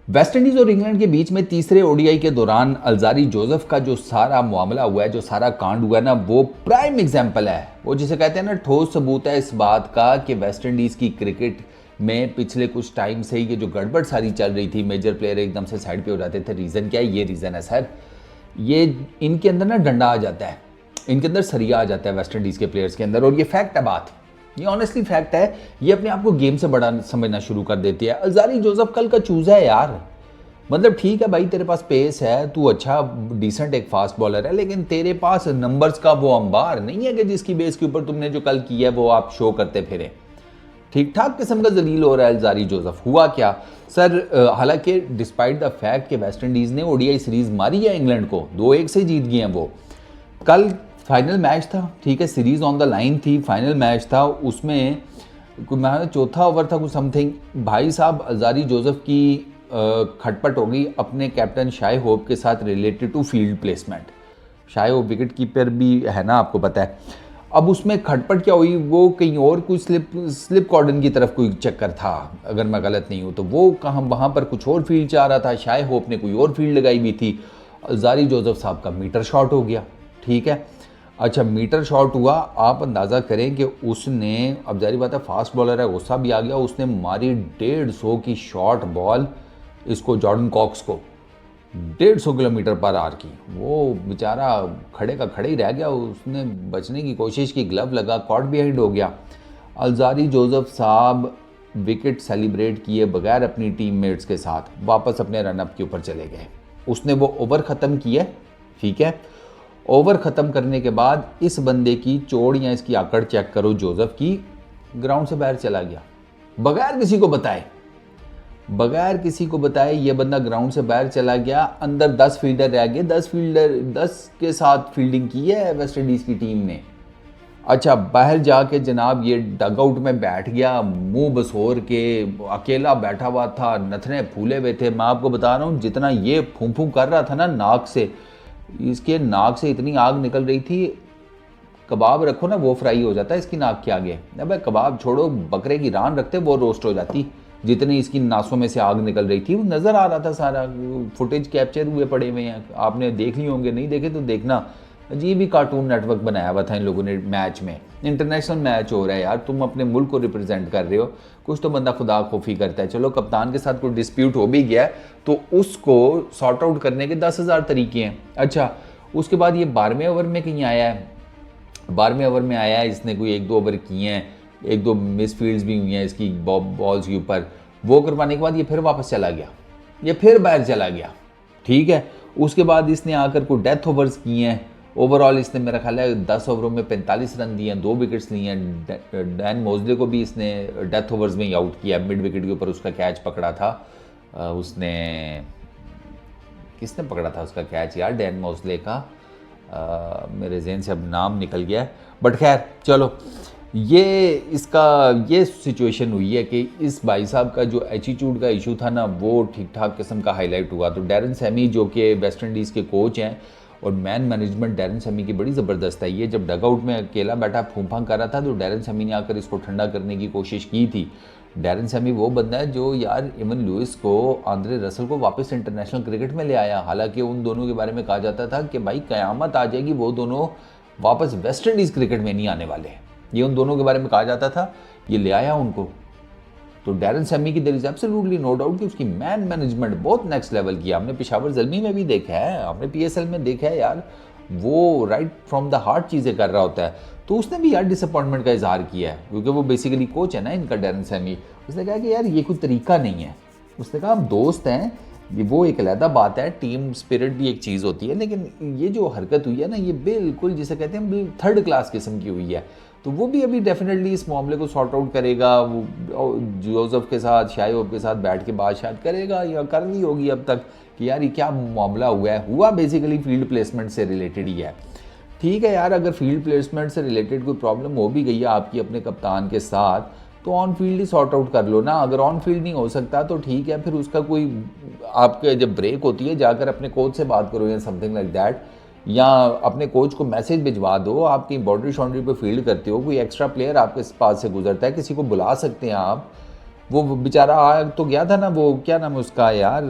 West Indies और England के बीच में तीसरे ओडीआई के दौरान अल्जारी जोसेफ का जो सारा मामला हुआ है, जो सारा कांड हुआ है ना, वो प्राइम एग्जाम्पल है। वो जिसे कहते हैं ना, ठोस सबूत है इस बात का कि वेस्ट इंडीज की क्रिकेट में पिछले कुछ टाइम से ये जो गड़बड़ सारी चल रही थी, मेजर प्लेयर एकदम से साइड पे हो जाते थे। रीज़न क्या है? ये रीज़न है सर, ये इनके अंदर ना डंडा आ जाता है, इनके अंदर सरिया आ जाता है वेस्ट इंडीज़ के प्लेयर्स के अंदर। और ये फैक्ट है, बात ये ऑनेस्टली फैक्ट है। ये अपने आप को गेम से बड़ा समझना शुरू कर देती है। अल्जारी जोसेफ कल का चूजा है यार। मतलब ठीक है भाई, तेरे पास पेस है, तू अच्छा डिसेंट एक फास्ट बॉलर है, लेकिन तेरे पास नंबर्स का वो अंबार नहीं है कि जिसकी बेस के ऊपर तुमने जो कल किया है वो आप शो करते फिरे। ठीक ठाक किस्म का जलील हो रहा है अल्जारी जोसेफ। हुआ क्या सर? हालांकि डिस्पाइट द फैक्ट कि वेस्ट इंडीज़ ने ओडीआई सीरीज मारी है इंग्लैंड को, 2-1 से जीत गए हैं वो। कल फाइनल मैच था, ठीक है, सीरीज ऑन द लाइन थी, फाइनल मैच था। उसमें चौथा ओवर था कुछ समथिंग, भाई साहब अल्जारी जोसेफ की खटपट हो गई अपने कैप्टन शाय होप के साथ related to field placement. Shai Hope wicket keeper भी है ना, आपको पता है। अब उसमें खटपट क्या हुई, वो कहीं और कोई स्लिप कॉर्डन की तरफ कोई चक्कर था, अगर मैं गलत नहीं हूँ तो। वो कहाँ वहाँ पर कुछ और फील्ड चाह रहा था, शाय होप ने कोई और फील्ड लगाई हुई थी। अल्जारी जोसेफ साहब का मीटर शॉट हो गया, ठीक है। अच्छा, मीटर शॉट हुआ, आप अंदाज़ा करें कि उसने, अब जारी बात है फास्ट बॉलर है, गुस्सा भी आ गया, उसने मारी 150 की शॉर्ट बॉल इसको, जॉर्डन कॉक्स को, 150 किलोमीटर पर आवर की। वो बेचारा खड़े का खड़े ही रह गया, उसने बचने की कोशिश की, ग्लव लगा, कॉट बिहाइंड हो गया। अल्जारी जोसेफ साहब विकेट सेलिब्रेट किए बगैर अपनी टीममेट्स के साथ वापस अपने रनअप के ऊपर चले गए। उसने वो ओवर ख़त्म किया, ठीक है। ओवर ख़त्म करने के बाद इस बंदे की चोड़ या इसकी आकड़ चेक करो, जोसेफ की, ग्राउंड से बाहर चला गया बगैर किसी को बताए। बगैर किसी को बताए ये बंदा ग्राउंड से बाहर चला गया। अंदर 10 फील्डर रह गए, 10 के साथ फील्डिंग की है वेस्ट इंडीज़ की टीम ने। अच्छा, बाहर जाके जनाब ये डगआउट में बैठ गया, मुंह बसोर के, अकेला बैठा हुआ था, नथने फूले हुए थे। मैं आपको बता रहा हूँ, जितना ये फूं फूं कर रहा था ना नाक से, इसके नाक से इतनी आग निकल रही थी, कबाब रखो ना वो फ्राई हो जाता है इसकी नाक के आगे। भाई कबाब छोड़ो, बकरे की रान रखते वो रोस्ट हो जाती। जितनी इसकी नासों में से आग निकल रही थी, वो नज़र आ रहा था, सारा फुटेज कैप्चर हुए पड़े हुए हैं, आपने देख लिए होंगे, नहीं देखे तो देखना। अजीब ही कार्टून नेटवर्क बनाया हुआ था इन लोगों ने। मैच में, इंटरनेशनल मैच हो रहा है यार, तुम अपने मुल्क को रिप्रेजेंट कर रहे हो, कुछ तो बंदा खुदा खौफी करता है। चलो कप्तान के साथ कोई डिस्प्यूट हो भी गया तो उसको सॉर्ट आउट करने के 10,000 तरीके हैं। अच्छा, उसके बाद ये 12वें ओवर में कहीं आया है, 12वें ओवर में आया है, इसने कोई 1-2 ओवर किए हैं, 1-2 मिस फील्ड्स भी हुई हैं इसकी बॉल्स के ऊपर। वो करवाने के बाद ये फिर वापस चला गया, ये फिर बाहर चला गया, ठीक है। उसके बाद इसने आकर को डेथ ओवर्स किए हैं। ओवरऑल इसने मेरा ख्याल है 10 ओवरों में 45 रन दिए हैं, 2 विकेट्स लिए हैं। डैन मोजले को भी इसने डेथ ओवर्स में ही आउट किया, मिड विकेट के ऊपर उसका कैच पकड़ा था। उसने, किसने पकड़ा था उसका कैच यार, डैन मोजले का, मेरे जहन से अब नाम निकल गया है, बट खैर चलो। ये सिचुएशन हुई है कि इस भाई साहब का जो एटीट्यूड का इशू था ना, वो ठीक ठाक किस्म का हाईलाइट हुआ। तो डैरन सैमी जो कि वेस्ट इंडीज़ के कोच हैं, और मैन मैनेजमेंट डैरन सैमी की बड़ी ज़बरदस्त है। ये जब डगआउट में अकेला बैठा फूंफां कर रहा था तो डैरन सैमी ने आकर इसको ठंडा करने की कोशिश की थी। डैरन सैमी वो बंदा है जो यार इवन लुइस को, आंद्रे रसल को वापस इंटरनेशनल क्रिकेट में ले आया। हालांकि उन दोनों के बारे में कहा जाता था कि भाई क़यामत आ जाएगी, वो दोनों वापस वेस्ट इंडीज़ क्रिकेट में नहीं आने वाले, ये उन दोनों के बारे में कहा जाता था। ये ले आया उनको। तो डैरन सैमी की there is absolutely no doubt कि उसकी मैन मैनेजमेंट बहुत नेक्स्ट लेवल की। हमने पेशावर ज़ल्मी में भी देखा है, हमने पीएसएल में देखा है यार, वो राइट फ्रॉम द हार्ट चीज़ें कर रहा होता है। तो उसने भी यार डिसअपॉइंटमेंट का इजहार किया है, क्योंकि वो बेसिकली कोच है ना इनका, डैरन सैमी। उसने कहा कि यार ये कोई तरीका नहीं है। उसने कहा हम दोस्त हैं, ये वो एक अलहदा बात है, टीम स्पिरिट भी एक चीज़ होती है, लेकिन ये जो हरकत हुई है ना, ये बिल्कुल जिसे कहते हैं थर्ड क्लास किस्म की हुई है। तो वो भी अभी डेफिनेटली इस मामले को सॉर्ट आउट करेगा, वो जोसेफ के साथ, शायब के साथ बैठ के बात शायद करेगा, या कर ली होगी अब तक, कि यार ये क्या मामला हुआ है। हुआ बेसिकली फील्ड प्लेसमेंट से रिलेटेड ही है। ठीक है यार, अगर फील्ड प्लेसमेंट से रिलेटेड कोई प्रॉब्लम हो भी गई है आपकी अपने कप्तान के साथ, तो on field he sort out कर लो ना। अगर ऑन फील्ड नहीं हो सकता तो ठीक है, फिर उसका कोई, आपके जब ब्रेक होती है जाकर अपने कोच से बात करो या समथिंग लाइक दैट, या अपने कोच को मैसेज भिजवा दो। आप कहीं बाउंड्री शाउंड्री पे फील्ड करते हो, कोई एक्स्ट्रा प्लेयर आपके पास से गुजरता है, किसी को बुला सकते हैं आप, वो बेचारा आ तो गया था ना, वो क्या नाम है उसका यार,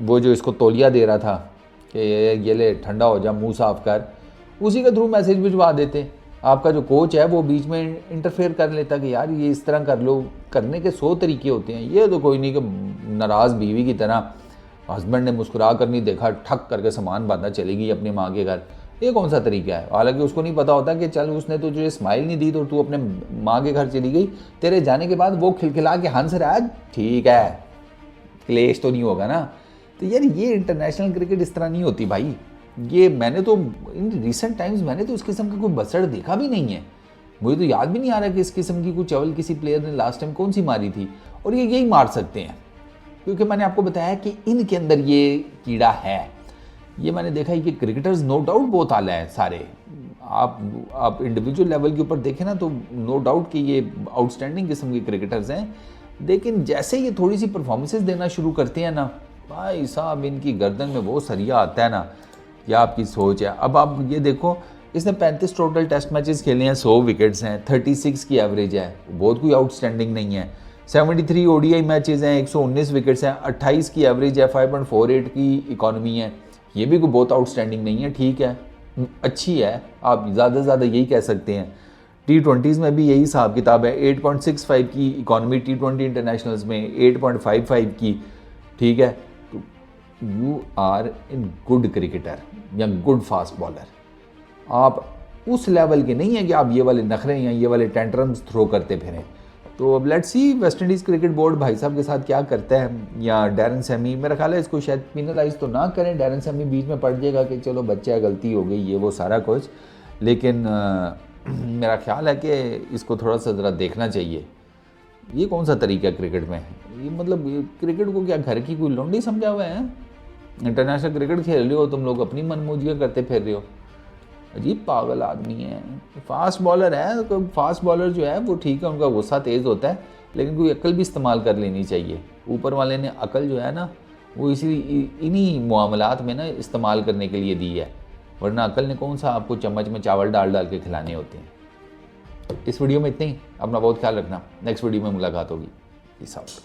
वो जो इसको तौलिया दे रहा था कि ये ले ठंडा हो जा, मुंह साफ कर, उसी के थ्रू मैसेज भिजवा देते। आपका जो कोच है वो बीच में इंटरफेयर कर लेता कि यार ये इस तरह कर लो। करने के 100 तरीके होते हैं, ये तो कोई नहीं कि नाराज़ बीवी की तरह हस्बैंड ने मुस्कुरा कर नहीं देखा, ठक करके सामान बांधा चली गई अपनी माँ के घर। ये कौन सा तरीका है? हालांकि उसको नहीं पता होता कि चल उसने तो तुझे स्माइल नहीं दी तो तू अपने माँ के घर चली गई, तेरे जाने के बाद वो खिलखिला के हंस रहा है, ठीक है क्लेश तो नहीं होगा ना। तो यार ये इंटरनेशनल क्रिकेट इस तरह नहीं होती भाई। ये मैंने तो इन रिसेंट टाइम्स मैंने तो इस किस्म का कोई बसड़ देखा भी नहीं है। मुझे तो याद भी नहीं आ रहा कि इस किस्म की कोई चवल किसी प्लेयर ने लास्ट टाइम कौन सी मारी थी। और ये यही मार सकते हैं क्योंकि मैंने आपको बताया कि इनके अंदर ये कीड़ा है। ये मैंने देखा है कि क्रिकेटर्स नो डाउट बहुत आला है सारे। आप इंडिविजुअल लेवल के ऊपर देखें ना तो नो डाउट कि ये आउटस्टैंडिंग किस्म के क्रिकेटर्स हैं, लेकिन जैसे ये थोड़ी सी परफॉर्मेंसेज देना शुरू करते हैं ना भाई साहब, इनकी गर्दन में वो सरिया आता है ना। क्या आपकी सोच है? अब आप ये देखो, इसने 35 टोटल टेस्ट मैचेस खेले हैं, 100 विकेट्स हैं, 36 की एवरेज है, बहुत कोई आउटस्टैंडिंग नहीं है। 73 ओडीआई मैचेस हैं, 119 विकेट्स हैं, 28 की एवरेज है, 5.48 की इकॉनमी है। ये भी कोई बहुत आउटस्टैंडिंग नहीं है, ठीक है, अच्छी है, आप ज़्यादा से ज़्यादा यही कह सकते हैं। T20s में भी यही हिसाब किताब है, 8.65 की इकॉनमी T20 इंटरनेशनल्स में, 8.55 की, ठीक है। तो you are in good cricketer या गुड फास्ट बॉलर। आप उस लेवल के नहीं है कि आप ये वाले नखरे या ये वाले टेंट्रम्स थ्रो करते फिरें। तो अब let's see West Indies cricket board भाई साहब के साथ क्या करता है, या डैरन सैमी, मेरा ख्याल है इसको शायद पिनलाइज तो ना करें। डैरन सैमी बीच में पड़ जाएगा कि चलो बच्चा गलती हो गई, ये वो सारा कुछ, लेकिन मेरा ख्याल है कि इसको थोड़ा सा ज़रा देखना चाहिए। ये कौन सा तरीका है क्रिकेट में? ये मतलब क्रिकेट को क्या घर की कोई लौंडी समझा हुआ है? इंटरनेशनल क्रिकेट खेल रहे हो तुम लोग, अपनी मनमौजियाँ करते फिर रहे हो। अजीब पागल आदमी है। फास्ट बॉलर है तो फास्ट बॉलर जो है वो ठीक है, उनका गुस्सा तेज़ होता है, लेकिन कोई अक्ल भी इस्तेमाल कर लेनी चाहिए। ऊपर वाले ने अक्ल जो है ना वो इन्हीं मामलात में ना इस्तेमाल करने के लिए दी है, वरना अक्ल ने कौन सा आपको चम्मच में चावल डाल डाल के खिलाने होते हैं। इस वीडियो में इतना ही। अपना बहुत ख्याल रखना, नेक्स्ट वीडियो में मुलाकात होगी। Peace out.